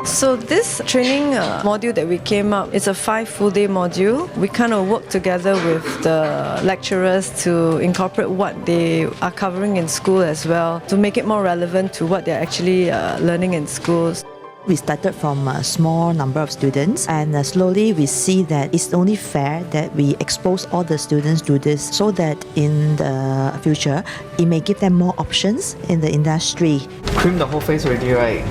So this training module that we came up, it's a 5 full-day module. We kind of work together with the lecturers to incorporate what they are covering in school as well, to make it more relevant to what they're actually learning in schools. We started from a small number of students, and slowly we see that it's only fair that we expose all the students to this, so that in the future it may give them more options in the industry. Cream the whole face already, right?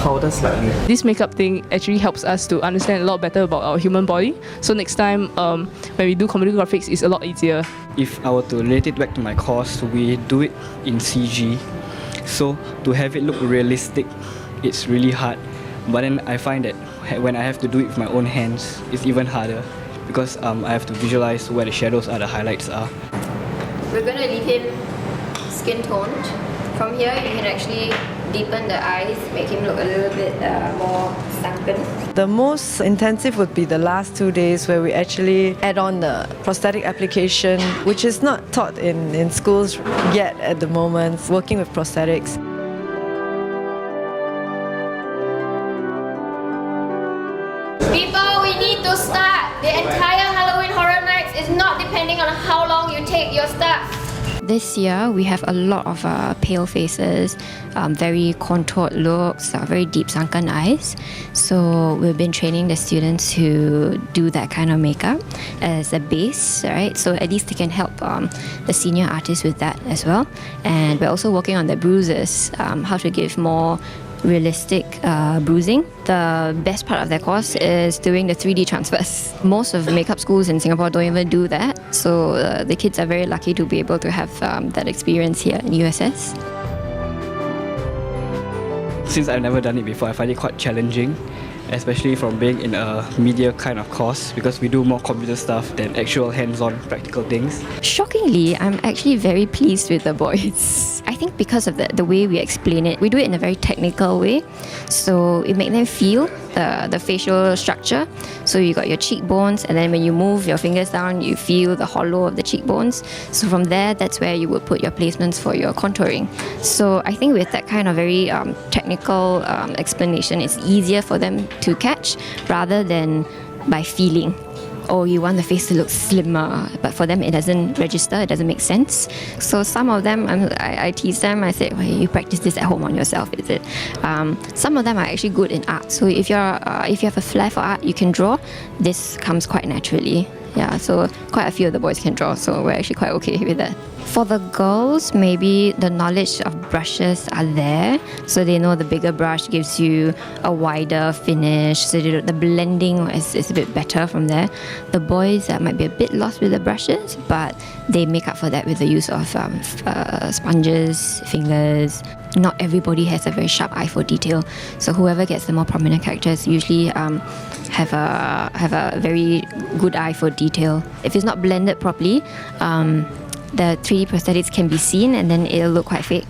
Powder slightly. This makeup thing actually helps us to understand a lot better about our human body. So next time when we do computer graphics, it's a lot easier. If I were to relate it back to my course, we do it in CG. So to have it look realistic, it's really hard. But then I find that when I have to do it with my own hands, it's even harder because I have to visualize where the shadows are, the highlights are. We're going to leave him skin toned. From here, you can actually deepen the eyes, make him look a little bit more sunken. The most intensive would be the last 2 days where we actually add on the prosthetic application, which is not taught in schools yet at the moment, working with prosthetics. People, we need to start! The entire Halloween Horror Nights is not depending on how long you take your stuff. This year, we have a lot of pale faces, very contoured looks, very deep sunken eyes. So we've been training the students to do that kind of makeup as a base, right? So at least they can help the senior artists with that as well. And we're also working on the bruises, how to give more realistic bruising. The best part of their course is doing the 3D transfers. Most of makeup schools in Singapore don't even do that, so the kids are very lucky to be able to have that experience here in USS. Since I've never done it before, I find it quite challenging, especially from being in a media kind of course, because we do more computer stuff than actual hands-on practical things. Shockingly, I'm actually very pleased with the boys. I think because of the way we explain it, we do it in a very technical way. So it makes them feel the facial structure. So you got your cheekbones, and then when you move your fingers down, you feel the hollow of the cheekbones. So from there, that's where you would put your placements for your contouring. So I think with that kind of very technical explanation, it's easier for them to catch rather than by feeling. Oh, you want the face to look slimmer, but for them it doesn't register, it doesn't make sense. So some of them, I tease them, I say, well, you practice this at home on yourself, is it? Some of them are actually good in art. So if you have a flair for art, you can draw. This comes quite naturally. Yeah, so quite a few of the boys can draw, so we're actually quite okay with that. For the girls, maybe the knowledge of brushes are there, so they know the bigger brush gives you a wider finish, so the blending is a bit better from there. The boys might be a bit lost with the brushes, but they make up for that with the use of sponges, fingers. Not everybody has a very sharp eye for detail, so whoever gets the more prominent characters usually have a very good eye for detail. If it's not blended properly, the 3D prosthetics can be seen and then it'll look quite fake.